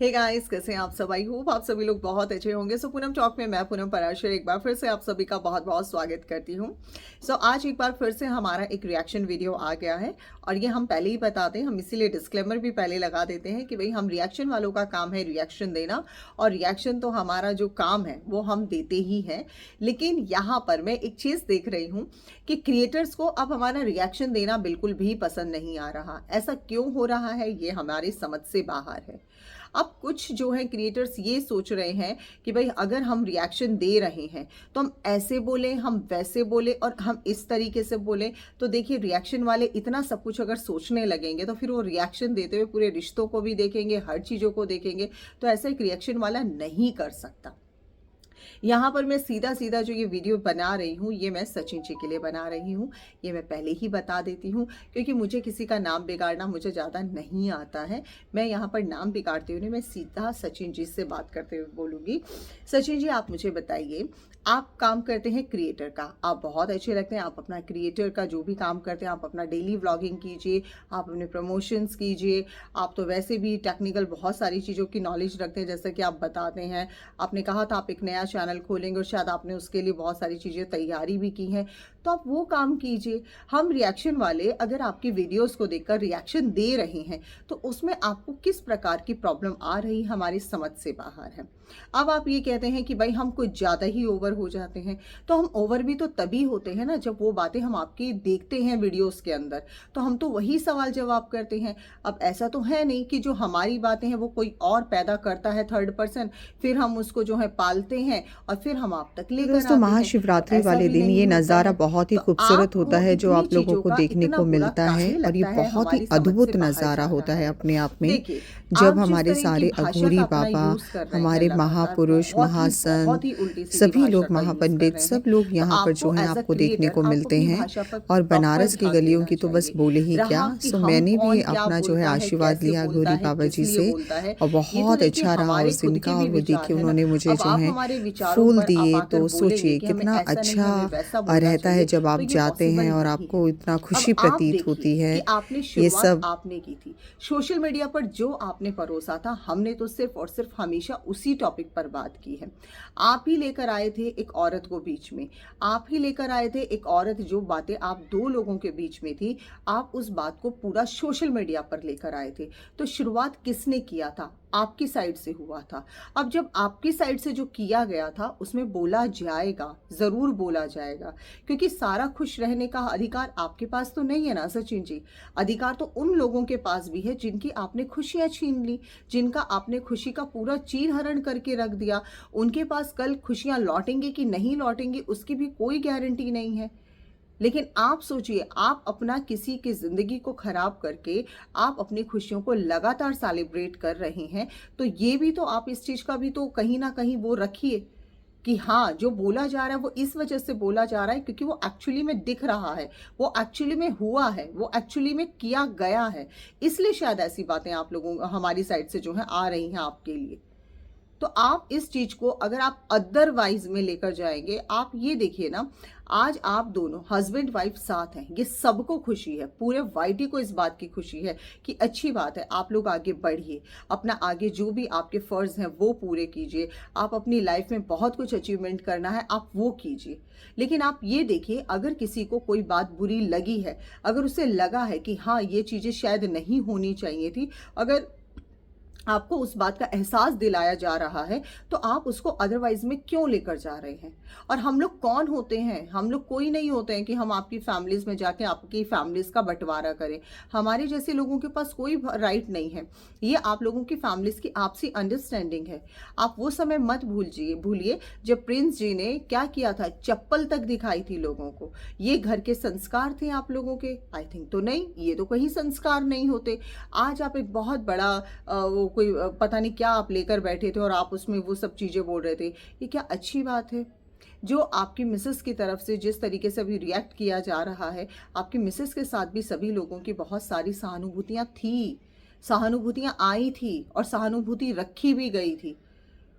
Hey guys, कैसे हैं आप सब। आई होप आप सभी लोग बहुत अच्छे होंगे। सो पूनम टॉक में मैं पूनम पराशर एक बार फिर से आप सभी का बहुत बहुत स्वागत करती हूँ। सो आज एक बार फिर से हमारा एक रिएक्शन वीडियो आ गया है और ये हम पहले ही बताते हैं, हम इसीलिए डिस्क्लेमर भी पहले लगा देते हैं कि भाई हम रिएक्शन वालों का काम है रिएक्शन देना, और रिएक्शन तो हमारा जो काम है वो हम देते ही हैं। लेकिन यहाँ पर मैं एक चीज़ देख रही हूँ कि क्रिएटर्स को अब हमारा रिएक्शन देना बिल्कुल भी पसंद नहीं आ रहा। ऐसा क्यों हो रहा है ये हमारी समझ से बाहर है। अब कुछ जो है क्रिएटर्स ये सोच रहे हैं कि भाई अगर हम रिएक्शन दे रहे हैं तो हम ऐसे बोलें, हम वैसे बोलें और हम इस तरीके से बोलें। तो देखिए, रिएक्शन वाले इतना सब कुछ अगर सोचने लगेंगे तो फिर वो रिएक्शन देते हुए पूरे रिश्तों को भी देखेंगे, हर चीज़ों को देखेंगे। तो ऐसा एक रिएक्शन वाला नहीं कर सकता। यहाँ पर मैं सीधा सीधा जो ये वीडियो बना रही हूँ ये मैं सचिन जी के लिए बना रही हूँ। ये मैं पहले ही बता देती हूँ क्योंकि मुझे किसी का नाम बिगाड़ना मुझे ज़्यादा नहीं आता है। मैं यहाँ पर नाम बिगाड़ते हुए नहीं, मैं सीधा सचिन जी से बात करते हुए बोलूँगी। सचिन जी, आप मुझे बताइए, आप काम करते हैं क्रिएटर का, आप बहुत अच्छे लगते हैं। आप अपना क्रिएटर का जो भी काम करते हैं, आप अपना डेली व्लॉगिंग कीजिए, आप अपने प्रमोशंस कीजिए। आप तो वैसे भी टेक्निकल बहुत सारी चीज़ों की नॉलेज रखते हैं, जैसे कि आप बताते हैं। आपने कहा था आप एक नया चैनल खोलेंगे और शायद आपने उसके लिए बहुत सारी चीज़ें तैयारी भी की हैं, तो आप वो काम कीजिए। हम रिएक्शन वाले अगर आपकी वीडियोस को देखकर रिएक्शन दे रहे हैं तो उसमें आपको किस प्रकार की प्रॉब्लम आ रही हमारी समझ से बाहर है। अब आप ये कहते हैं कि भाई हम कुछ ज़्यादा ही ओवर हो जाते हैं, तो हम ओवर भी तो तभी होते हैं ना जब वो बातें हम आपकी देखते हैं वीडियोस के अंदर, तो हम तो वही सवाल जवाब करते हैं। अब ऐसा तो है नहीं कि जो हमारी बातें हैं वो कोई और पैदा करता है, थर्ड पर्सन, फिर हम उसको जो है पालते हैं और फिर हम आप तक तो लेकर दोस्तों, आते हैं। तो महाशिवरात्रि ऐसा वाले भी दिन नहीं ये होता नज़ारा है। बहुत ही तो खूबसूरत होता आपको है जो इतनी आप लोगों चीज़ों को का देखने इतना को बुरा मिलता है, काहे और ये लगता है बहुत ही हमारी समझ से अद्भुत बाहर नज़ारा जा होता रहा है है। अपने आप में। देखिए, जब आप जिस हमारे तरह की सारे भाषा का अघोरी अपना बाबा, यूज़ कर रहे हैं हमारे लगातार, महापुरुष, बहुत महासंत, ही उल्टी सीधी सभी भाषा लोग, का यूज़ कर महापंडित, रहे हैं। सब लोग तो यहाँ पर जो आपको है एज अ आपको देखने क्रिएटर को आपको मिलते अपनी हैं। भाषा पर और प्रॉपर बनारस की ध्यान गलियों देना की तो बस चाहिए। बोले ही क्या। रहा कि सो हम मैंने भी कौन क्या अपना जो है बोलता है, आशीर्वाद कैसे लिया बोलता गौरी है, बाबा किस जी लिए से, बोलता है। और ये तो बहुत देखिए अच्छा रहा हमारे उस दिन खुद के का। भी और वो विचार देखिए है ना। उन्होंने मुझे अब जो आप है हमारे विचारों फूल पर आप दिए, आकर तो बोलेंगे सोचिए कि हमें कितना ऐसा नहीं, अच्छा हमें वैसा बोलना रहता है चाहिए, जब तो आप ये जाते हैं पॉसिबल और नहीं है। आपको इतना अब खुशी आप प्रतीत देखिए होती है। कि आपने ये शुरुआत सब आपने की थी सोशल मीडिया पर, जो आपने परोसा था हमने तो सिर्फ और सिर्फ हमेशा उसी टॉपिक पर बात की है। आप ही लेकर आए थे एक औरत को बीच में, आप ही लेकर आए थे एक औरत, जो बातें आप दो लोगों के बीच में थी, आप उस बात को पूरा सोशल मीडिया पर लेकर आए थे। तो शुरुआत किसने किया था? आपकी साइड से हुआ था। अब जब आपकी साइड से जो किया गया था उसमें बोला जाएगा, जरूर बोला जाएगा, क्योंकि सारा खुश रहने का अधिकार आपके पास तो नहीं है ना सचिन जी। अधिकार तो उन लोगों के पास भी है जिनकी आपने खुशियां छीन ली, जिनका आपने खुशी का पूरा चीर हरण करके रख दिया। उनके पास कल खुशियां लौटेंगे कि नहीं लौटेंगी उसकी भी कोई गारंटी नहीं है। लेकिन आप सोचिए, आप अपना किसी की जिंदगी को खराब करके आप अपनी खुशियों को लगातार सेलिब्रेट कर रहे हैं। तो ये भी तो आप इस चीज का भी तो कहीं ना कहीं वो रखिए कि हाँ, जो बोला जा रहा है वो इस वजह से बोला जा रहा है क्योंकि वो एक्चुअली में दिख रहा है, वो एक्चुअली में हुआ है, वो एक्चुअली में किया गया है। इसलिए शायद ऐसी बातें आप लोगों हमारी साइड से जो है आ रही हैं आपके लिए। तो आप इस चीज को अगर आप अदरवाइज में लेकर जाएंगे, आप ये देखिए ना, आज आप दोनों हस्बैंड वाइफ साथ हैं, ये सबको खुशी है, पूरे वाइटी को इस बात की खुशी है कि अच्छी बात है, आप लोग आगे बढ़िए, अपना आगे जो भी आपके फर्ज हैं वो पूरे कीजिए। आप अपनी लाइफ में बहुत कुछ अचीवमेंट करना है, आप वो कीजिए। लेकिन आप ये देखिए, अगर किसी को कोई बात बुरी लगी है, अगर उसे लगा है कि हाँ ये चीजें शायद नहीं होनी चाहिए थी, अगर आपको उस बात का एहसास दिलाया जा रहा है, तो आप उसको अदरवाइज में क्यों लेकर जा रहे हैं। और हम लोग कौन होते हैं? हम लोग कोई नहीं होते हैं कि हम आपकी फैमिलीज में जाके आपकी फैमिलीज का बंटवारा करें। हमारे जैसे लोगों के पास कोई राइट नहीं है। ये आप लोगों की फैमिलीज की आपसी अंडरस्टैंडिंग है। आप वो समय मत भूलिए जब प्रिंस जी ने क्या किया था, चप्पल तक दिखाई थी लोगों को। ये घर के संस्कार थे आप लोगों के? आई थिंक तो नहीं, ये तो कहीं संस्कार नहीं होते। आज आप एक बहुत बड़ा वो कोई पता नहीं क्या आप लेकर बैठे थे और आप उसमें वो सब चीजें बोल रहे थे। ये क्या अच्छी बात है? जो आपकी मिसेस की तरफ से जिस तरीके से अभी रिएक्ट किया जा रहा है, आपकी मिसेस के साथ भी सभी लोगों की बहुत सारी सहानुभूतियां थी, सहानुभूतियां आई थी और सहानुभूति रखी भी गई थी।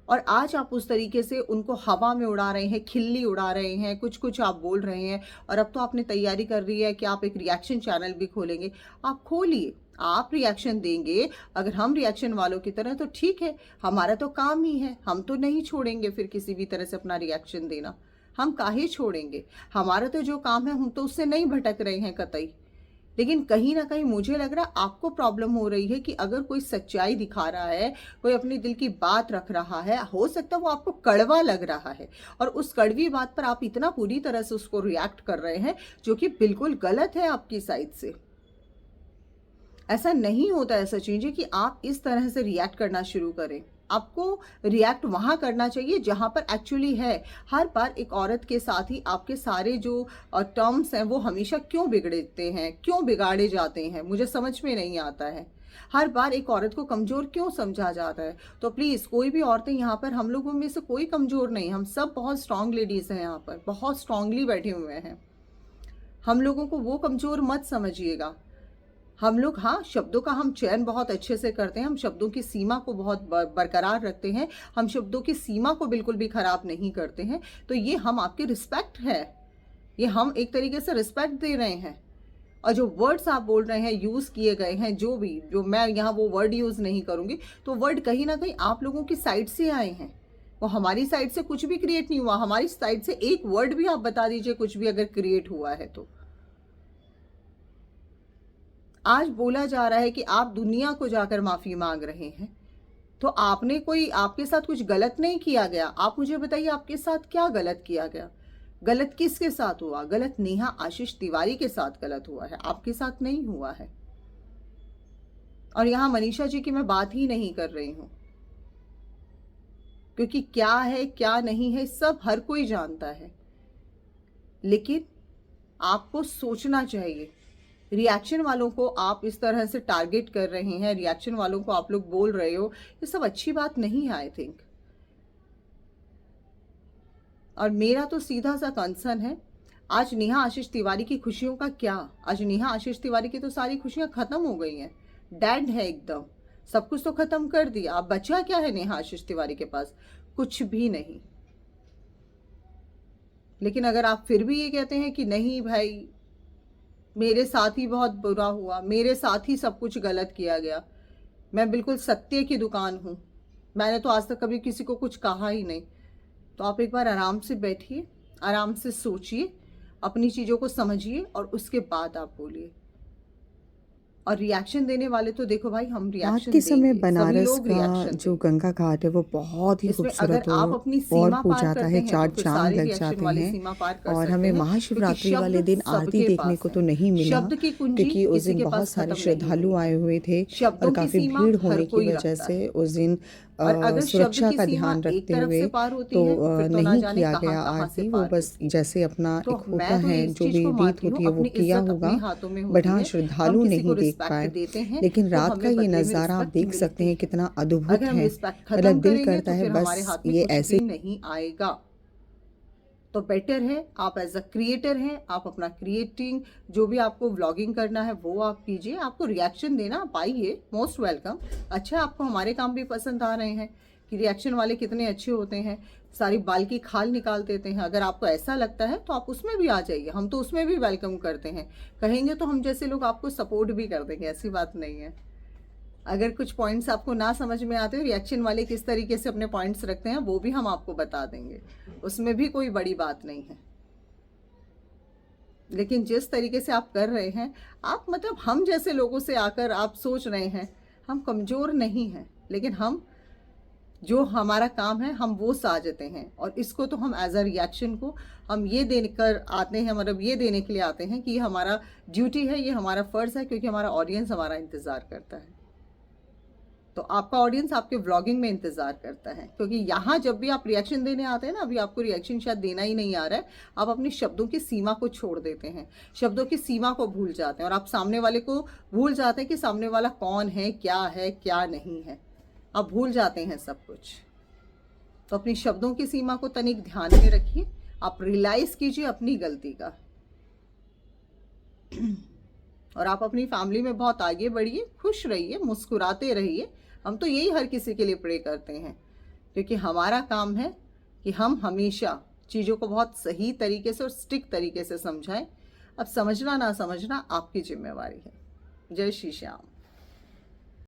और आज आप उस तरीके से उनको हवा में उड़ा रहे हैं, खिल्ली उड़ा रहे हैं, कुछ-कुछ आप बोल रहे हैं और अब तो आपने तैयारी कर रही है कि आप एक रिएक्शन चैनल भी खोलेंगे। आप खोलिए, आप रिएक्शन देंगे, अगर हम रिएक्शन वालों की तरह तो ठीक है, हमारा तो काम ही है, हम तो नहीं छोड़ेंगे फिर किसी भी तरह से अपना रिएक्शन देना। हम काहे छोड़ेंगे? हमारा तो जो काम है हम तो उससे नहीं भटक रहे हैं कतई। लेकिन कहीं न कहीं मुझे लग रहा है आपको प्रॉब्लम हो रही है कि अगर कोई सच्चाई दिखा रहा है, कोई अपने दिल की बात रख रहा है, हो सकता है वो आपको कड़वा लग रहा है और उस कड़वी बात पर आप इतना पूरी तरह से उसको रिएक्ट कर रहे हैं, जो कि बिल्कुल गलत है आपकी साइड से। ऐसा नहीं होता है सचिन जी कि आप इस तरह से रिएक्ट करना शुरू करें। आपको रिएक्ट वहाँ करना चाहिए जहाँ पर एक्चुअली है। हर बार एक औरत के साथ ही आपके सारे जो टर्म्स हैं वो हमेशा क्यों बिगड़ते हैं, क्यों बिगाड़े जाते हैं, मुझे समझ में नहीं आता है। हर बार एक औरत को कमज़ोर क्यों समझा जाता है? तो प्लीज़ कोई भी औरतें यहाँ पर, हम लोगों में से कोई कमज़ोर नहीं, हम सब बहुत स्ट्रॉन्ग लेडीज़ हैं यहाँ पर, बहुत स्ट्रॉन्गली बैठे हुए हैं। हम लोगों को वो कमज़ोर मत समझिएगा। हम लोग, हाँ, शब्दों का हम चयन बहुत अच्छे से करते हैं, हम शब्दों की सीमा को बहुत बरकरार रखते हैं, हम शब्दों की सीमा को बिल्कुल भी खराब नहीं करते हैं। तो ये हम आपकी रिस्पेक्ट है, ये हम एक तरीके से रिस्पेक्ट दे रहे हैं। और जो वर्ड्स आप बोल रहे हैं, यूज़ किए गए हैं, जो मैं यहाँ वो वर्ड यूज़ नहीं करूँगी, तो वर्ड कहीं ना कहीं आप लोगों की साइड से आए हैं। वो हमारी साइड से कुछ भी क्रिएट नहीं हुआ। हमारी साइड से एक वर्ड भी आप बता दीजिए कुछ भी अगर क्रिएट हुआ है तो। आज बोला जा रहा है कि आप दुनिया को जाकर माफ़ी मांग रहे हैं, तो आपने कोई, आपके साथ कुछ गलत नहीं किया गया। आप मुझे बताइए आपके साथ क्या गलत किया गया? गलत किसके साथ हुआ? गलत नेहा आशीष तिवारी के साथ गलत हुआ है, आपके साथ नहीं हुआ है। और यहाँ मनीषा जी की मैं बात ही नहीं कर रही हूँ, क्योंकि क्या है क्या नहीं है सब हर कोई जानता है। लेकिन आपको सोचना चाहिए। रिएक्शन वालों को आप इस तरह से टारगेट कर रहे हैं, रिएक्शन वालों को आप लोग बोल रहे हो, ये सब अच्छी बात नहीं है आई थिंक। और मेरा तो सीधा सा कंसर्न है, आज नेहा आशीष तिवारी की खुशियों का क्या? आज नेहा आशीष तिवारी की तो सारी खुशियां खत्म हो गई हैं, डेड है एकदम, सब कुछ तो खत्म कर दिया। अब बचा क्या है नेहा आशीष तिवारी के पास? कुछ भी नहीं। लेकिन अगर आप फिर भी ये कहते हैं कि नहीं भाई, मेरे साथ ही बहुत बुरा हुआ, मेरे साथ ही सब कुछ गलत किया गया, मैं बिल्कुल सत्य की दुकान हूँ, मैंने तो आज तक कभी किसी को कुछ कहा ही नहीं, तो आप एक बार आराम से बैठिए, आराम से सोचिए, अपनी चीज़ों को समझिए और उसके बाद आप बोलिए। और रिएक्शन देने वाले तो देखो भाई, हम रात रिएक्शन के समय देंगे, सभी बनारस लोग का रिएक्शन जो देंगे। गंगा घाट है वो बहुत ही इसमें खूबसूरत अगर आप अपनी और सीमा पूजा पार जाता करते है, हैं तो चार फिर चांद सारे लग रिएक्शन जाते वाले हैं। सीमा पार कर और सकते हमें हैं, क्योंकि महाशिवरात्रि वाले शब्द दिन आरती सबके देखने पास को है। तो नहीं मिला, शब्द की कुंजी क्योंकि उस किसी दिन के बहुत पास सारे खत्म नहीं श्रद्धालु होगी। आए हुए थे और शब्दों की काफ़ी सीमा भीड़ हर होने की कोई वजह रखता से है, उस दिन और अगर शब्द सुरक्षा की का सीमा ध्यान एक रखते तरफ हुए से पार होती तो है फिर तो ना नहीं जाने किया कहाँ गया कहाँ से आरती। वो पार बस होती है। जैसे अपना एक तो होता मैं तो है, इस जो चीज भी को रीत मानती हूँ, होती है वो अपनी किया इज्जत अपने होगा, हाथों में बट होती हाँ है। हम श्रद्धालु किसी को नहीं देख रिस्पेक्ट पाए। देते हैं लेकिन तो रात का हमें ये बदले में नज़ारा आप रिस्पेक्ट देख सकते मिलती हैं, है। कितना अगर अद्भुत हम है। रिस्पेक्ट खत्म मतलब दिल करेंगे करता तो है फिर बस हमारे हाथ में ये कुछ ऐसे। भी नहीं आएगा। तो बेटर है आप एज अ क्रिएटर हैं, आप अपना क्रिएटिंग, जो भी आपको व्लॉगिंग करना है वो आप कीजिए। आपको रिएक्शन देना आप आइए, मोस्ट वेलकम। अच्छा, आपको हमारे काम भी पसंद आ रहे हैं कि रिएक्शन वाले कितने अच्छे होते हैं, सारी बाल की खाल निकाल देते हैं। अगर आपको ऐसा लगता है तो आप उसमें भी आ जाइए, हम तो उसमें भी वेलकम करते हैं। कहेंगे तो हम जैसे लोग आपको सपोर्ट भी कर देंगे, ऐसी बात नहीं है। अगर कुछ पॉइंट्स आपको ना समझ में आते हो, रिएक्शन वाले किस तरीके से अपने पॉइंट्स रखते हैं, वो भी हम आपको बता देंगे, उसमें भी कोई बड़ी बात नहीं है। लेकिन जिस तरीके से आप कर रहे हैं, आप मतलब हम जैसे लोगों से आकर आप सोच रहे हैं हम कमज़ोर नहीं हैं, लेकिन हम जो हमारा काम है हम वो साजते हैं। और इसको तो हम एज अ रिएक्शन को हम ये देकर आते हैं, मतलब ये देने के लिए आते हैं कि ये हमारा ड्यूटी है, ये हमारा फ़र्ज़ है, क्योंकि हमारा ऑडियंस हमारा इंतज़ार करता है। तो आपका ऑडियंस आपके व्लॉगिंग में इंतज़ार करता है, क्योंकि यहाँ जब भी आप रिएक्शन देने आते हैं ना, अभी आपको रिएक्शन शायद देना ही नहीं आ रहा है, आप अपने शब्दों की सीमा को छोड़ देते हैं, शब्दों की सीमा को भूल जाते हैं, और आप सामने वाले को भूल जाते हैं कि सामने वाला कौन है क्या नहीं है, आप भूल जाते हैं सब कुछ। तो अपनी शब्दों की सीमा को तनिक ध्यान में रखिए, आप रियलाइज़ कीजिए अपनी गलती का, और आप अपनी फैमिली में बहुत आगे बढ़िए, खुश रहिए, मुस्कुराते रहिए। हम तो यही हर किसी के लिए प्रे करते हैं क्योंकि हमारा काम है कि हम हमेशा चीज़ों को बहुत सही तरीके से और स्टिक तरीके से समझाएं। अब समझना ना समझना आपकी जिम्मेवारी है। जय श्री श्याम।